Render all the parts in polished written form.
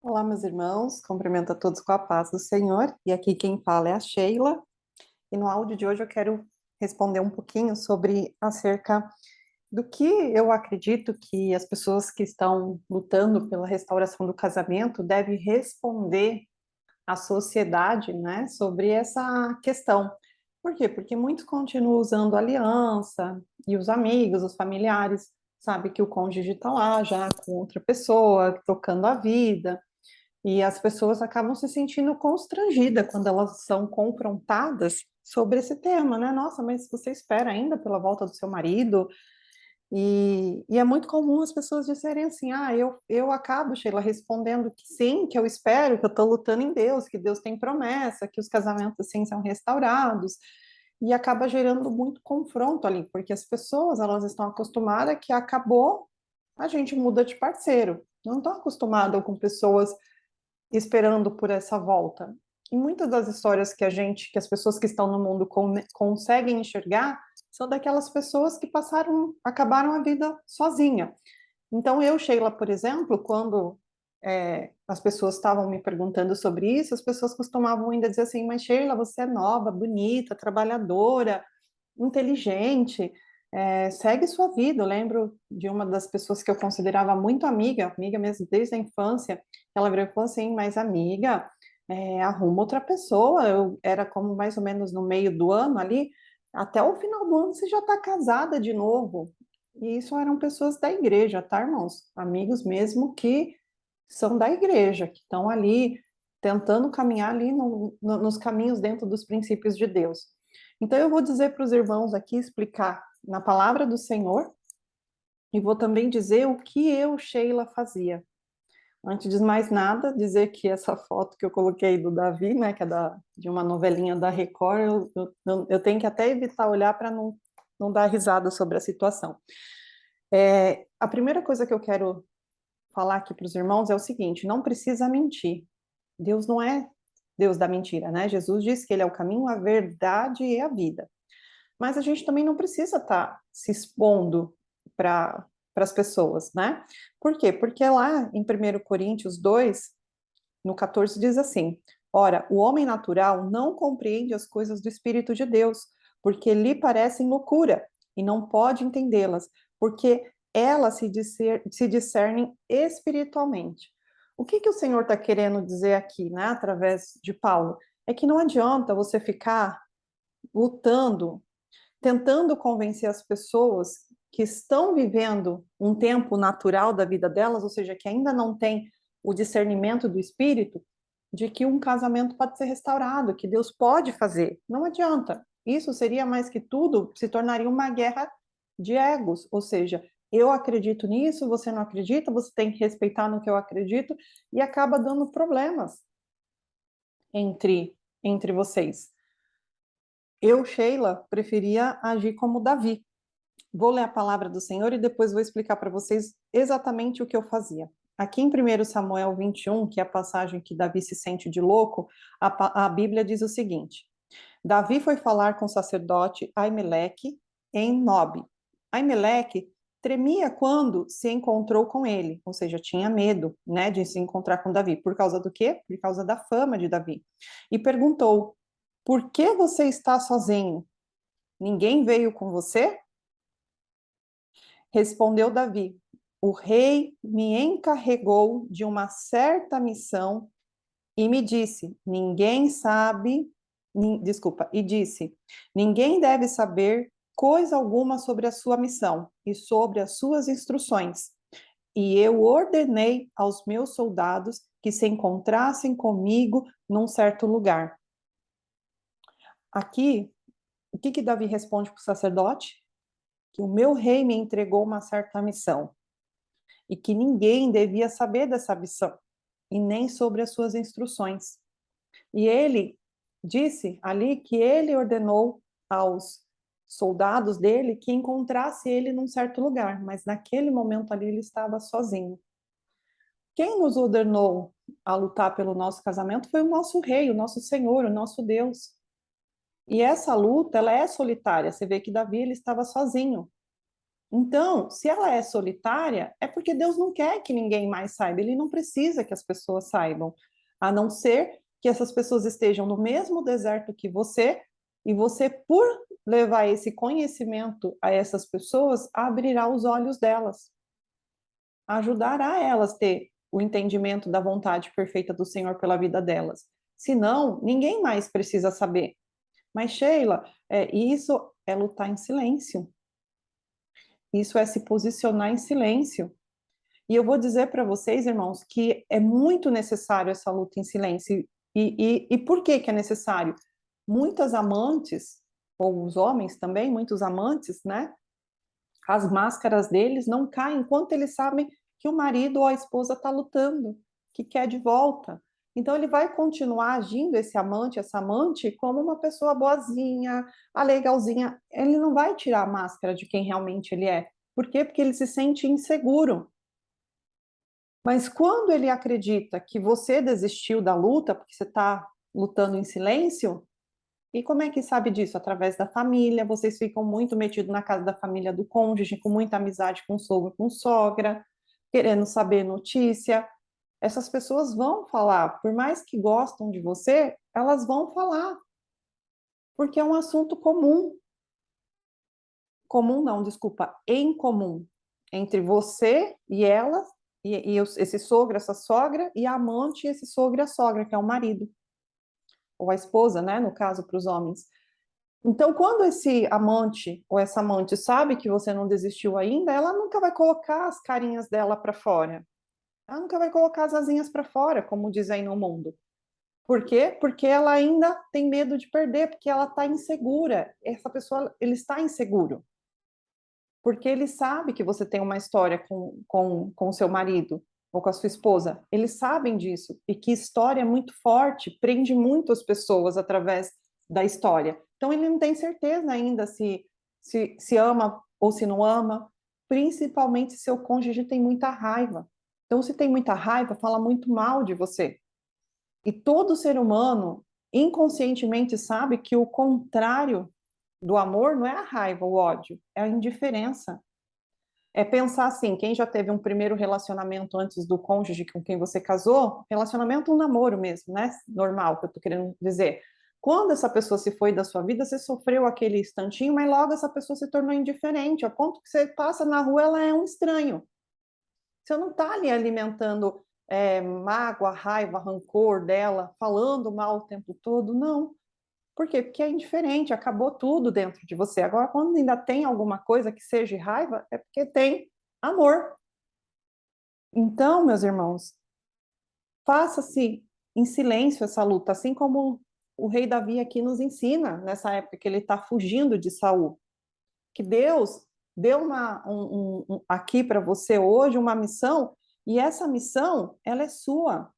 Olá, meus irmãos, cumprimento a todos com a paz do Senhor, e aqui quem fala é a Sheila, e no áudio de hoje eu quero responder um pouquinho sobre acerca do que eu acredito que as pessoas que estão lutando pela restauração do casamento devem responder à sociedade, né, sobre essa questão. Por quê? Porque muitos continuam usando aliança, e os amigos, os familiares, sabe que o cônjuge está lá já com outra pessoa, tocando a vida, e as pessoas acabam se sentindo constrangidas quando elas são confrontadas sobre esse tema, né? Nossa, mas você espera ainda pela volta do seu marido? E é muito comum as pessoas dizerem assim: ah, eu acabo, Sheila, respondendo que sim, que eu espero, que eu estou lutando em Deus, que Deus tem promessa, que os casamentos assim são restaurados. E acaba gerando muito confronto ali, porque as pessoas elas estão acostumadas que acabou, a gente muda de parceiro. Não estão acostumadas com pessoas esperando por essa volta. E muitas das histórias que as pessoas que estão no mundo conseguem enxergar, são daquelas pessoas que acabaram a vida sozinha. Então, eu, Sheila, por exemplo, quando as pessoas estavam me perguntando sobre isso, as pessoas costumavam ainda dizer assim: mas Sheila, você é nova, bonita, trabalhadora, inteligente, segue sua vida. Eu lembro de uma das pessoas que eu considerava muito amiga, amiga mesmo desde a infância. Ela virou e falou assim: mas amiga, arruma outra pessoa. Eu era como mais ou menos no meio do ano ali, até o final do ano você já está casada de novo. E isso eram pessoas da igreja, tá, irmãos? Amigos mesmo que são da igreja, que estão ali tentando caminhar ali nos caminhos dentro dos princípios de Deus. Então, eu vou dizer para os irmãos aqui, explicar na palavra do Senhor, e vou também dizer o que eu, Sheila, fazia. Antes de mais nada, dizer que essa foto que eu coloquei do Davi, né, que é de uma novelinha da Record, eu tenho que até evitar olhar para não dar risada sobre a situação. A primeira coisa que eu quero falar aqui para os irmãos é o seguinte: não precisa mentir. Deus não é Deus da mentira, né? Jesus disse que ele é o caminho, a verdade e a vida. Mas a gente também não precisa estar se expondo para as pessoas, né? Por quê? Porque lá em 1 Coríntios 2, no 14, diz assim: ora, o homem natural não compreende as coisas do Espírito de Deus, porque lhe parecem loucura, e não pode entendê-las, porque elas se discernem espiritualmente. O que o Senhor está querendo dizer aqui, né, através de Paulo? É que não adianta você ficar lutando, tentando convencer as pessoas que estão vivendo um tempo natural da vida delas, ou seja, que ainda não têm o discernimento do espírito, de que um casamento pode ser restaurado, que Deus pode fazer. Não adianta. Isso seria mais que tudo, se tornaria uma guerra de egos, ou seja, eu acredito nisso, você não acredita, você tem que respeitar no que eu acredito, e acaba dando problemas entre vocês. Eu, Sheila, preferia agir como Davi. Vou ler a palavra do Senhor e depois vou explicar para vocês exatamente o que eu fazia. Aqui em 1 Samuel 21, que é a passagem que Davi se sente de louco, a Bíblia diz o seguinte: Davi foi falar com o sacerdote Aimeleque em Nob. Aimeleque tremia quando se encontrou com ele, ou seja, tinha medo, né, de se encontrar com Davi. Por causa do quê? Por causa da fama de Davi. E perguntou: por que você está sozinho? Ninguém veio com você? Respondeu Davi: o rei me encarregou de uma certa missão e me disse: ninguém sabe, desculpa, e disse: ninguém deve saber coisa alguma sobre a sua missão e sobre as suas instruções. E eu ordenei aos meus soldados que se encontrassem comigo num certo lugar. Aqui, o que Davi responde para o sacerdote? Que o meu rei me entregou uma certa missão e que ninguém devia saber dessa missão e nem sobre as suas instruções. E ele disse ali que ele ordenou aos soldados dele que encontrasse ele num certo lugar, mas naquele momento ali ele estava sozinho. Quem nos ordenou a lutar pelo nosso casamento foi o nosso rei, o nosso Senhor, o nosso Deus. E essa luta, ela é solitária. Você vê que Davi ele estava sozinho. Então, se ela é solitária, é porque Deus não quer que ninguém mais saiba, ele não precisa que as pessoas saibam, a não ser que essas pessoas estejam no mesmo deserto que você, e você, por levar esse conhecimento a essas pessoas, abrirá os olhos delas, ajudará elas a ter o entendimento da vontade perfeita do Senhor pela vida delas. Senão, ninguém mais precisa saber. Mas, Sheila, isso é lutar em silêncio. Isso é se posicionar em silêncio. E eu vou dizer para vocês, irmãos, que é muito necessário essa luta em silêncio. E por que é necessário? Muitas amantes, ou os homens também, muitos amantes, né? As máscaras deles não caem enquanto eles sabem que o marido ou a esposa está lutando, que quer de volta. Então ele vai continuar agindo, esse amante, essa amante, como uma pessoa boazinha, a legalzinha. Ele não vai tirar a máscara de quem realmente ele é. Por quê? Porque ele se sente inseguro. Mas quando ele acredita que você desistiu da luta, porque você está lutando em silêncio, e como é que sabe disso? Através da família, vocês ficam muito metidos na casa da família do cônjuge, com muita amizade com sogro, com sogra, querendo saber notícia. Essas pessoas vão falar, por mais que gostam de você, elas vão falar, porque é um assunto comum. Comum não, desculpa, em comum, entre você e ela, esse sogro, essa sogra, e a amante, esse sogro e a sogra, que é o marido, ou a esposa, né, no caso, para os homens. Então, quando esse amante ou essa amante sabe que você não desistiu ainda, ela nunca vai colocar as carinhas dela para fora. Ela nunca vai colocar as asinhas para fora, como diz aí no mundo. Por quê? Porque ela ainda tem medo de perder, porque ela está insegura. Essa pessoa, ele está inseguro. Porque ele sabe que você tem uma história com o seu marido ou com a sua esposa. Eles sabem disso. E que história é muito forte, prende muito as pessoas através da história. Então, ele não tem certeza ainda se ama ou se não ama, principalmente se seu cônjuge tem muita raiva. Então, se tem muita raiva, fala muito mal de você. E todo ser humano inconscientemente sabe que o contrário do amor não é a raiva, o ódio, é a indiferença. É pensar assim, quem já teve um primeiro relacionamento antes do cônjuge com quem você casou, relacionamento um namoro mesmo, né? Normal, que eu tô querendo dizer. Quando essa pessoa se foi da sua vida, você sofreu aquele instantinho, mas logo essa pessoa se tornou indiferente, ao ponto que você passa na rua, ela é um estranho. Você não está ali alimentando mágoa, raiva, rancor dela, falando mal o tempo todo, não. Por quê? Porque é indiferente, acabou tudo dentro de você. Agora, quando ainda tem alguma coisa que seja raiva, é porque tem amor. Então, meus irmãos, faça-se em silêncio essa luta, assim como o rei Davi aqui nos ensina, nessa época que ele está fugindo de Saul. Que Deus deu aqui para você hoje uma missão, e essa missão, ela é sua.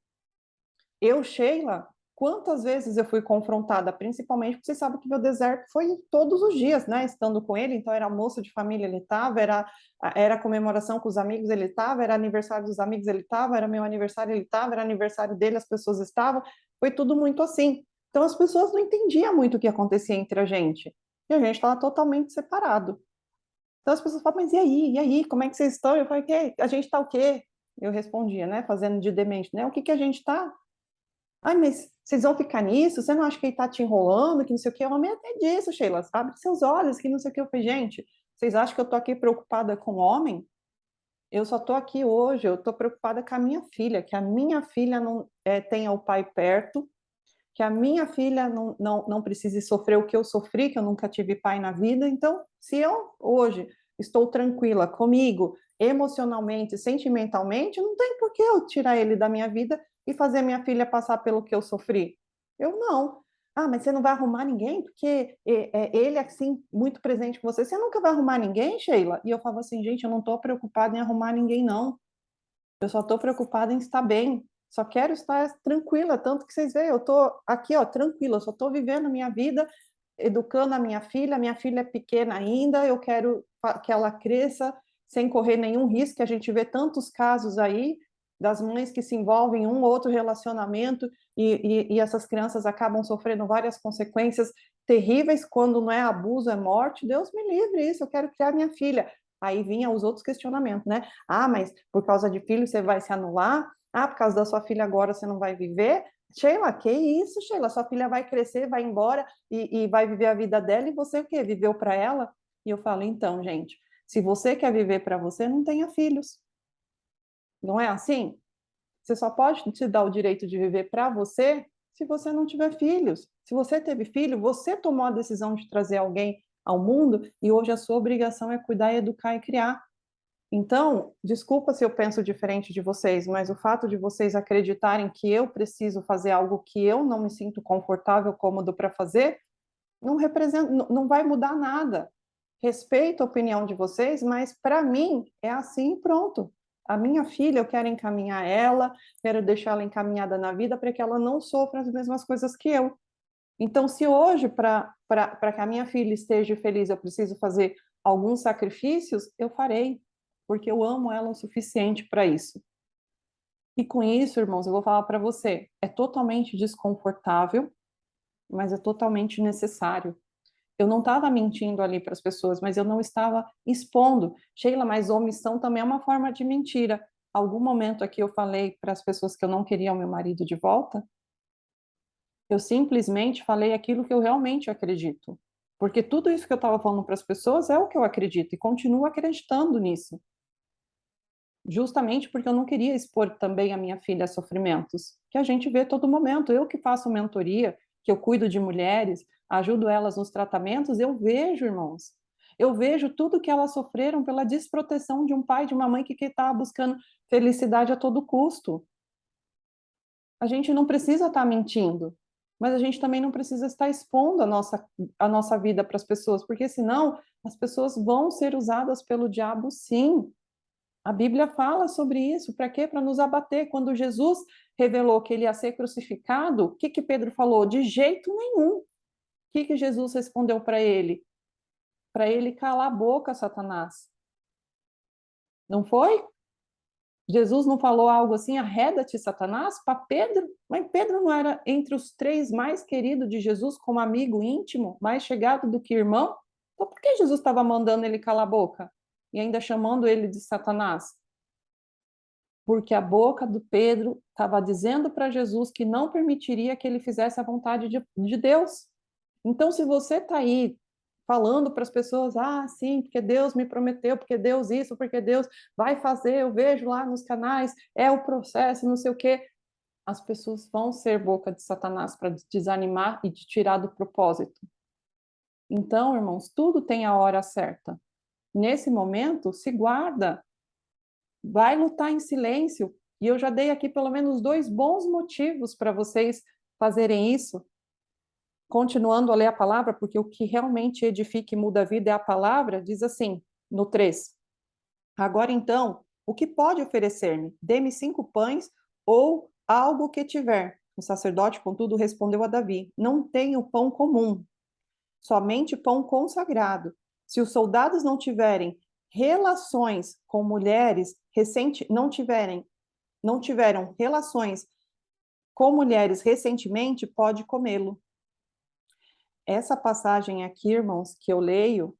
Eu, Sheila, quantas vezes eu fui confrontada, principalmente porque você sabe que meu deserto foi todos os dias, né? Estando com ele, então era almoço de família, ele estava, era comemoração com os amigos, ele estava, era aniversário dos amigos, ele estava, era meu aniversário, ele estava, era aniversário dele, as pessoas estavam, foi tudo muito assim. Então as pessoas não entendiam muito o que acontecia entre a gente, e a gente estava totalmente separado. Então as pessoas falam, mas e aí? E aí? Como é que vocês estão? Eu falei, a gente está o quê? Eu respondia, né? Fazendo de demente, né? O que a gente está? Ai, mas vocês vão ficar nisso? Você não acha que ele tá te enrolando, que não sei o quê? O homem até disso, Sheila, abre seus olhos, que não sei o quê. Eu falei, gente, vocês acham que eu tô aqui preocupada com o homem? Eu só tô aqui hoje, eu tô preocupada com a minha filha, que a minha filha não tenha o pai perto, que a minha filha não precise sofrer o que eu sofri, que eu nunca tive pai na vida. Então, se eu hoje estou tranquila comigo, emocionalmente, sentimentalmente, não tem por que eu tirar ele da minha vida e fazer minha filha passar pelo que eu sofri. Eu não. Ah, mas você não vai arrumar ninguém porque ele é assim muito presente com você. Você nunca vai arrumar ninguém, Sheila? E eu falo assim, gente, eu não estou preocupada em arrumar ninguém, não. Eu só estou preocupada em estar bem. Só quero estar tranquila, tanto que vocês veem, eu estou aqui, ó, tranquila, eu só estou vivendo a minha vida, educando a minha filha é pequena ainda, eu quero que ela cresça sem correr nenhum risco, que a gente vê tantos casos aí das mães que se envolvem em um ou outro relacionamento e essas crianças acabam sofrendo várias consequências terríveis quando não é abuso, é morte. Deus me livre isso, eu quero criar minha filha. Aí vinha os outros questionamentos, né? Ah, mas por causa de filho você vai se anular? Ah, por causa da sua filha agora você não vai viver? Sheila, que isso, Sheila? Sua filha vai crescer, vai embora e vai viver a vida dela e você o quê? Viveu para ela? E eu falo, então, gente, se você quer viver para você, não tenha filhos. Não é assim? Você só pode te dar o direito de viver para você se você não tiver filhos. Se você teve filho, você tomou a decisão de trazer alguém ao mundo e hoje a sua obrigação é cuidar, educar e criar. Então, desculpa se eu penso diferente de vocês, mas o fato de vocês acreditarem que eu preciso fazer algo que eu não me sinto confortável, cômodo para fazer, não representa, não vai mudar nada. Respeito a opinião de vocês, mas para mim é assim e pronto. A minha filha, eu quero encaminhar ela, quero deixar ela encaminhada na vida para que ela não sofra as mesmas coisas que eu. Então, se hoje, para que a minha filha esteja feliz, eu preciso fazer alguns sacrifícios, eu farei, porque eu amo ela o suficiente para isso. E com isso, irmãos, eu vou falar para você, é totalmente desconfortável, mas é totalmente necessário. Eu não estava mentindo ali para as pessoas, mas eu não estava expondo. Sheila, mas omissão também é uma forma de mentira. Algum momento aqui eu falei para as pessoas que eu não queria o meu marido de volta? Eu simplesmente falei aquilo que eu realmente acredito. Porque tudo isso que eu estava falando para as pessoas é o que eu acredito e continuo acreditando nisso. Justamente porque eu não queria expor também a minha filha a sofrimentos, que a gente vê todo momento. Eu que faço mentoria, que eu cuido de mulheres, ajudo elas nos tratamentos, eu vejo, irmãos. Eu vejo tudo que elas sofreram pela desproteção de um pai, de uma mãe que estava buscando felicidade a todo custo. A gente não precisa estar mentindo, mas a gente também não precisa estar expondo a nossa vida para as pessoas, porque senão as pessoas vão ser usadas pelo diabo, sim. A Bíblia fala sobre isso. Para quê? Para nos abater. Quando Jesus revelou que ele ia ser crucificado, o que que Pedro falou? De jeito nenhum. O que que Jesus respondeu para ele? Para ele calar a boca, Satanás. Não foi? Jesus não falou algo assim, arreda-te, Satanás, para Pedro? Mas Pedro não era entre os três mais queridos de Jesus, como amigo íntimo, mais chegado do que irmão? Então por que Jesus estava mandando ele calar a boca? E ainda chamando ele de Satanás? Porque a boca do Pedro estava dizendo para Jesus que não permitiria que ele fizesse a vontade de Deus. Então, se você está aí falando para as pessoas, ah, sim, porque Deus me prometeu, porque Deus isso, porque Deus vai fazer, eu vejo lá nos canais, é o processo, não sei o quê. As pessoas vão ser boca de Satanás para desanimar e te tirar do propósito. Então, irmãos, tudo tem a hora certa. Nesse momento, se guarda, vai lutar em silêncio. E eu já dei aqui pelo menos 2 bons motivos para vocês fazerem isso. Continuando a ler a palavra, porque o que realmente edifica e muda a vida é a palavra, diz assim, no 3. Agora então, o que pode oferecer-me? Dê-me 5 pães ou algo que tiver. O sacerdote, contudo, respondeu a Davi: Não tenho pão comum, somente pão consagrado. Se os soldados não tiverem relações com mulheres não tiveram relações com mulheres recentemente, pode comê-lo. Essa passagem aqui, irmãos, que eu leio,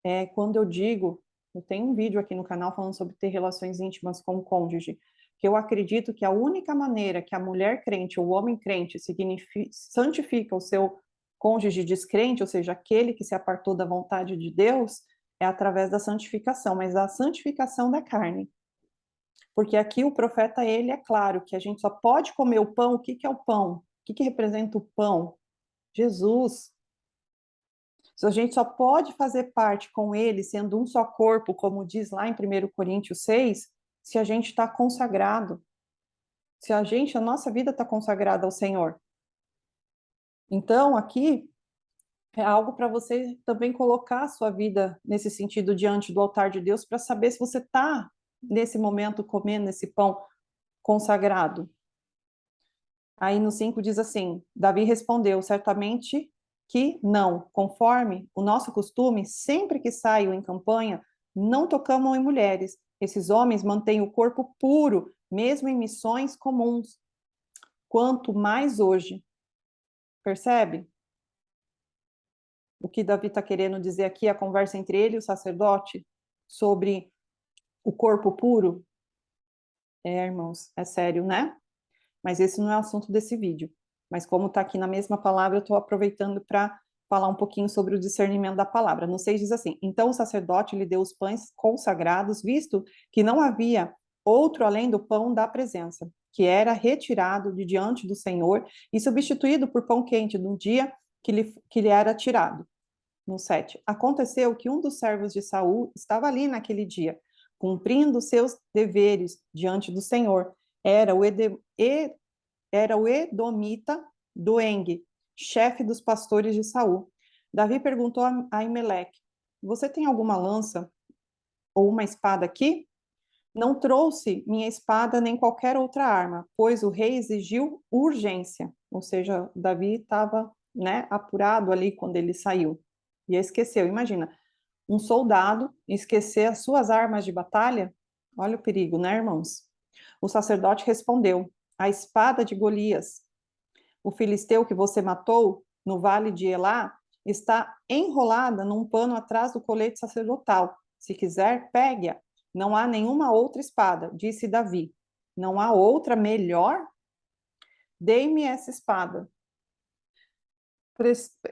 é quando eu digo, eu tenho um vídeo aqui no canal falando sobre ter relações íntimas com o cônjuge, que eu acredito que a única maneira que a mulher crente ou o homem crente santifica o seu cônjuge descrente, ou seja, aquele que se apartou da vontade de Deus, é através da santificação, mas a santificação da carne. Porque aqui o profeta, ele é claro que a gente só pode comer o pão. O que que é o pão? O que que representa o pão? Jesus. Se a gente só pode fazer parte com ele, sendo um só corpo, como diz lá em 1 Coríntios 6, se a gente está consagrado. Se a nossa vida está consagrada ao Senhor. Então, aqui é algo para você também colocar a sua vida nesse sentido diante do altar de Deus, para saber se você está, nesse momento, comendo esse pão consagrado. Aí no 5 diz assim: Davi respondeu, certamente que não, conforme o nosso costume, sempre que saio em campanha, não tocamos em mulheres. Esses homens mantêm o corpo puro, mesmo em missões comuns. Quanto mais hoje. Percebe? O que Davi está querendo dizer aqui, a conversa entre ele e o sacerdote? sobre o corpo puro? Irmãos, é sério, né? Mas esse não é o assunto desse vídeo. Mas como está aqui na mesma palavra, eu estou aproveitando para falar um pouquinho sobre o discernimento da palavra. No 6 diz assim: então o sacerdote lhe deu os pães consagrados, visto que não havia outro além do pão da presença, que era retirado de diante do Senhor e substituído por pão quente no dia que lhe era tirado. No 7. Aconteceu que um dos servos de Saul estava ali naquele dia, cumprindo seus deveres diante do Senhor. Era o, era o Edomita Doeg, chefe dos pastores de Saul. Davi perguntou a Aimeleque: você tem alguma lança ou uma espada aqui? Não trouxe minha espada nem qualquer outra arma, pois o rei exigiu urgência. Ou seja, Davi estava, né, apurado ali quando ele saiu. E esqueceu, imagina, um soldado esquecer as suas armas de batalha? Olha o perigo, né, irmãos? O sacerdote respondeu: a espada de Golias, o filisteu que você matou no vale de Elá, está enrolada num pano atrás do colete sacerdotal. Se quiser, pegue-a. Não há nenhuma outra espada, disse Davi. Não há outra melhor? Dei-me essa espada.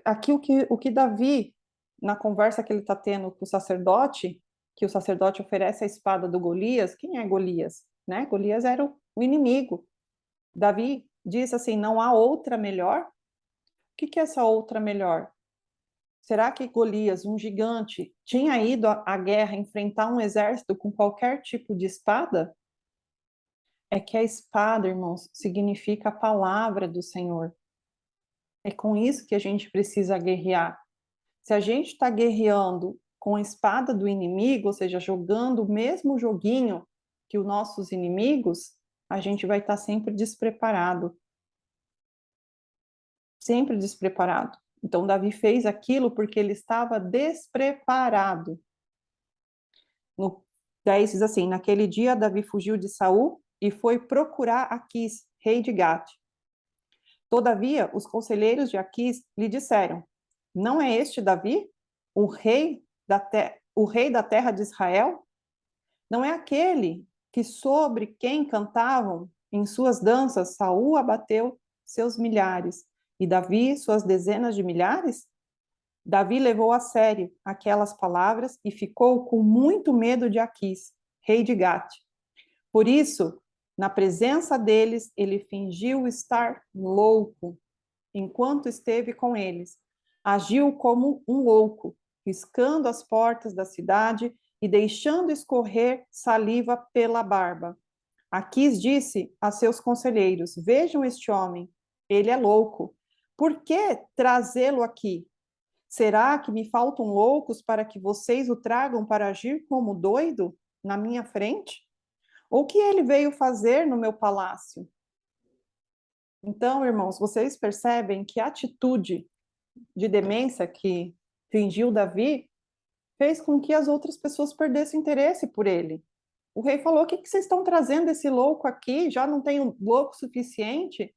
Aqui o que Davi, na conversa que ele está tendo com o sacerdote, que o sacerdote oferece a espada do Golias, quem é Golias? Né? Golias era o inimigo. Davi diz assim, não há outra melhor? O que é essa outra melhor? Será que Golias, um gigante, tinha ido à guerra enfrentar um exército com qualquer tipo de espada? É que a espada, irmãos, significa a palavra do Senhor. É com isso que a gente precisa guerrear. Se a gente está guerreando com a espada do inimigo, ou seja, jogando o mesmo joguinho que os nossos inimigos, a gente vai estar sempre despreparado. Sempre despreparado. Então, Davi fez aquilo porque ele estava despreparado. No 10 diz assim: naquele dia, Davi fugiu de Saul e foi procurar Aquis, rei de Gate. Todavia, os conselheiros de Aquis lhe disseram: não é este Davi, o rei da terra de Israel? Não é aquele que sobre quem cantavam em suas danças Saul abateu seus milhares e Davi suas dezenas de milhares? Davi levou a sério aquelas palavras e ficou com muito medo de Aquis, rei de Gate. Por isso, na presença deles, ele fingiu estar louco enquanto esteve com eles. Agiu como um louco, riscando as portas da cidade e deixando escorrer saliva pela barba. Aquis disse a seus conselheiros: vejam este homem, ele é louco. Por que trazê-lo aqui? Será que me faltam loucos para que vocês o tragam para agir como doido na minha frente? Ou o que ele veio fazer no meu palácio? Então, irmãos, vocês percebem que a atitude de demência que fingiu Davi fez com que as outras pessoas perdessem interesse por ele. O rei falou: o que vocês estão trazendo esse louco aqui? Já não tenho louco suficiente?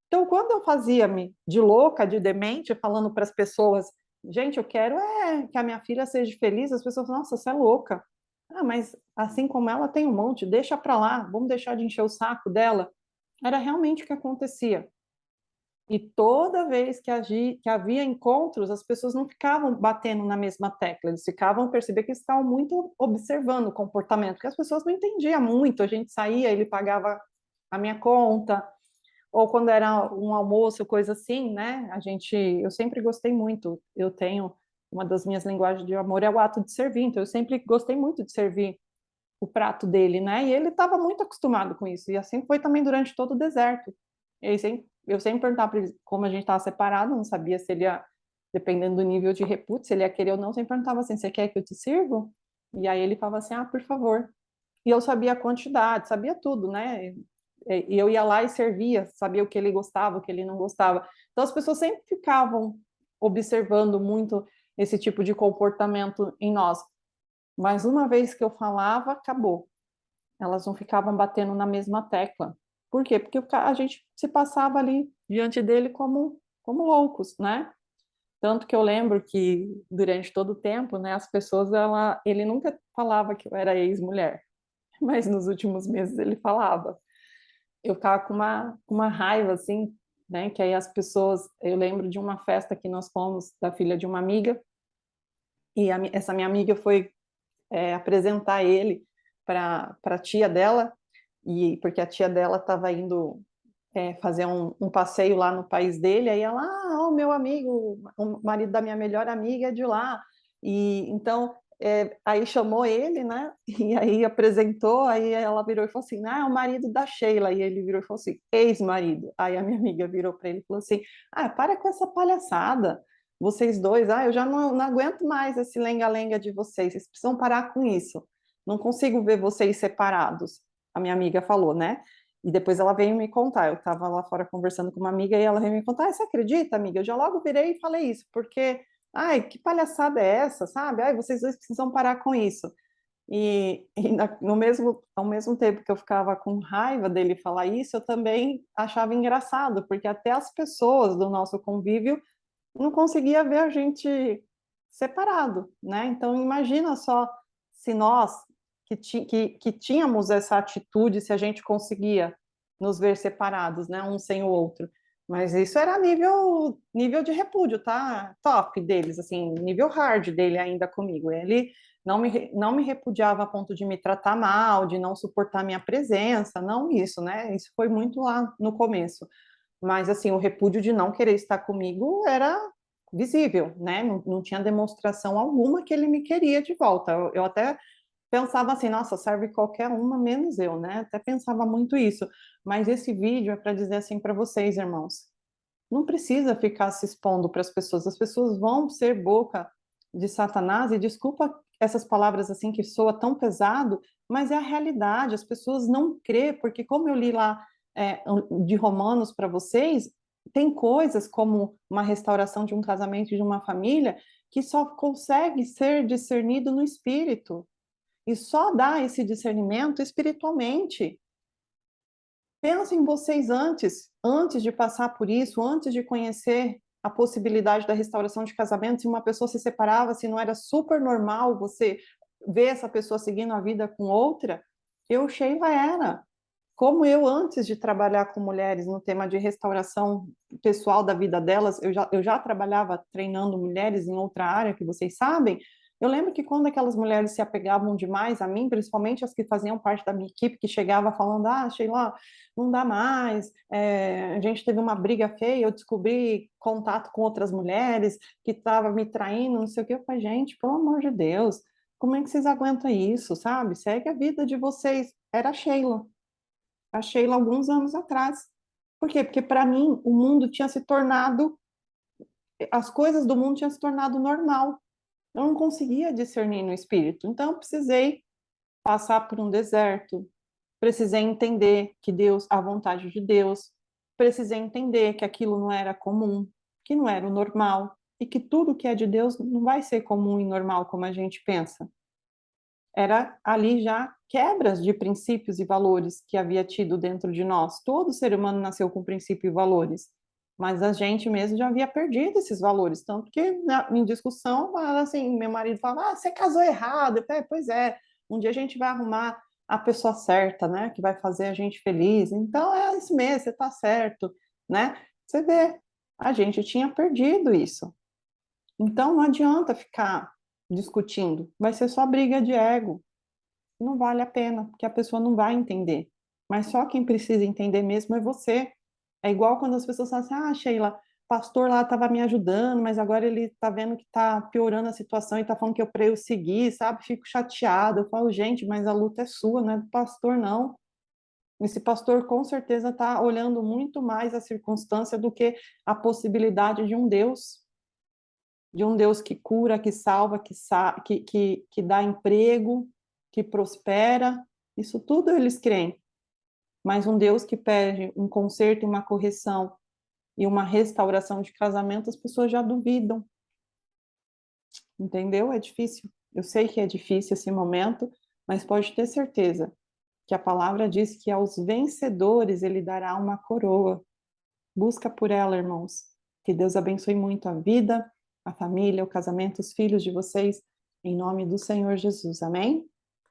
Então, quando eu fazia-me de louca, de demente, falando para as pessoas: gente, eu quero que a minha filha seja feliz, as pessoas: nossa, você é louca. Ah, mas assim como ela tem um monte, deixa para lá, vamos deixar de encher o saco dela. Era realmente o que acontecia. E toda vez que havia encontros, as pessoas não ficavam batendo na mesma tecla, eles ficavam, perceber que eles estavam muito observando o comportamento, porque as pessoas não entendiam muito, a gente saía, ele pagava a minha conta, ou quando era um almoço, coisa assim, né? Eu sempre gostei muito, eu tenho, uma das minhas linguagens de amor é o ato de servir, então eu sempre gostei muito de servir o prato dele, né? E ele estava muito acostumado com isso, e assim foi também durante todo o deserto. Eu sempre perguntava para ele como a gente estava separado, não sabia se ele ia, dependendo do nível de repúdio, se ele ia querer ou não, sempre perguntava assim: você quer que eu te sirvo? E aí ele falava assim: ah, por favor. E eu sabia a quantidade, sabia tudo, né? E eu ia lá e servia, sabia o que ele gostava, o que ele não gostava. Então as pessoas sempre ficavam observando muito esse tipo de comportamento em nós. Mas uma vez que eu falava, acabou. Elas não ficavam batendo na mesma tecla. Por quê? Porque a gente se passava ali diante dele como loucos, né? Tanto que eu lembro que durante todo o tempo, né, as pessoas, ele nunca falava que eu era ex-mulher, mas nos últimos meses ele falava. Eu ficava com uma raiva, assim, né, que aí as pessoas, eu lembro de uma festa que nós fomos da filha de uma amiga, e essa minha amiga foi apresentar ele para a tia dela, e porque a tia dela estava indo fazer um passeio lá no país dele, aí ela, o meu amigo, o marido da minha melhor amiga é de lá, e então aí chamou ele, né, e aí apresentou, aí ela virou e falou assim, é o marido da Sheila, e ele virou e falou assim, ex-marido, aí a minha amiga virou para ele e falou assim, para com essa palhaçada, vocês dois, eu já não aguento mais esse lenga-lenga de vocês precisam parar com isso, não consigo ver vocês separados, a minha amiga falou, né, e depois ela veio me contar. Eu estava lá fora conversando com uma amiga e ela veio me contar. Você acredita, amiga? Eu já logo virei e falei isso, porque, que palhaçada é essa, sabe? Vocês dois precisam parar com isso. Ao mesmo tempo que eu ficava com raiva dele falar isso, eu também achava engraçado, porque até as pessoas do nosso convívio não conseguia ver a gente separado, né? Então imagina só se nós que tínhamos essa atitude, se a gente conseguia nos ver separados, né, um sem o outro. Mas isso era nível de repúdio, tá? Top deles, assim, nível hard dele ainda comigo. Ele não me repudiava a ponto de me tratar mal, de não suportar minha presença, não isso, né? Isso foi muito lá no começo. Mas, assim, o repúdio de não querer estar comigo era visível, né? Não tinha demonstração alguma que ele me queria de volta. Eu até pensava assim, nossa, serve qualquer uma, menos eu, né? Até pensava muito isso. Mas esse vídeo é para dizer assim para vocês, irmãos, não precisa ficar se expondo para as pessoas vão ser boca de Satanás, e desculpa essas palavras assim que soa tão pesado, mas é a realidade, as pessoas não crê, porque como eu li lá de Romanos para vocês, tem coisas como uma restauração de um casamento e de uma família que só consegue ser discernido no espírito, e só dá esse discernimento espiritualmente. Pensem em vocês antes de passar por isso, antes de conhecer a possibilidade da restauração de casamento, se uma pessoa se separava, se não era super normal você ver essa pessoa seguindo a vida com outra, Sheila, era. Como eu, antes de trabalhar com mulheres no tema de restauração pessoal da vida delas, eu já trabalhava treinando mulheres em outra área, que vocês sabem, eu lembro que quando aquelas mulheres se apegavam demais a mim, principalmente as que faziam parte da minha equipe, que chegava falando, Sheila, não dá mais, a gente teve uma briga feia, eu descobri contato com outras mulheres, que estava me traindo, não sei o que, eu falei, gente, pelo amor de Deus, como é que vocês aguentam isso, sabe? Segue a vida de vocês. Era a Sheila alguns anos atrás. Por quê? Porque para mim o mundo tinha se tornado, as coisas do mundo tinham se tornado normal. Eu não conseguia discernir no espírito. Então eu precisei passar por um deserto, precisei entender que Deus, a vontade de Deus, precisei entender que aquilo não era comum, que não era o normal e que tudo que é de Deus não vai ser comum e normal como a gente pensa. Era ali já quebras de princípios e valores que havia tido dentro de nós. Todo ser humano nasceu com princípios e valores, mas a gente mesmo já havia perdido esses valores, tanto que em discussão, assim, meu marido falava, você casou errado. Eu falei, pois é, um dia a gente vai arrumar a pessoa certa, né, que vai fazer a gente feliz. Então é isso mesmo, você está certo, né? Você vê, a gente tinha perdido isso. Então não adianta ficar discutindo, vai ser só briga de ego, não vale a pena, porque a pessoa não vai entender. Mas só quem precisa entender mesmo é você. É igual quando as pessoas falam assim, Sheila, pastor lá estava me ajudando, mas agora ele está vendo que está piorando a situação e está falando que eu para eu seguir, sabe? Fico chateada. Eu falo, gente, mas a luta é sua, não é do pastor, não. Esse pastor com certeza está olhando muito mais a circunstância do que a possibilidade de um Deus que cura, que salva, que dá emprego, que prospera. Isso tudo eles creem. Mas um Deus que pede um conserto, uma correção e uma restauração de casamento, as pessoas já duvidam. Entendeu? É difícil. Eu sei que é difícil esse momento, mas pode ter certeza que a palavra diz que aos vencedores ele dará uma coroa. Busca por ela, irmãos. Que Deus abençoe muito a vida a família, o casamento, os filhos de vocês, em nome do Senhor Jesus. Amém?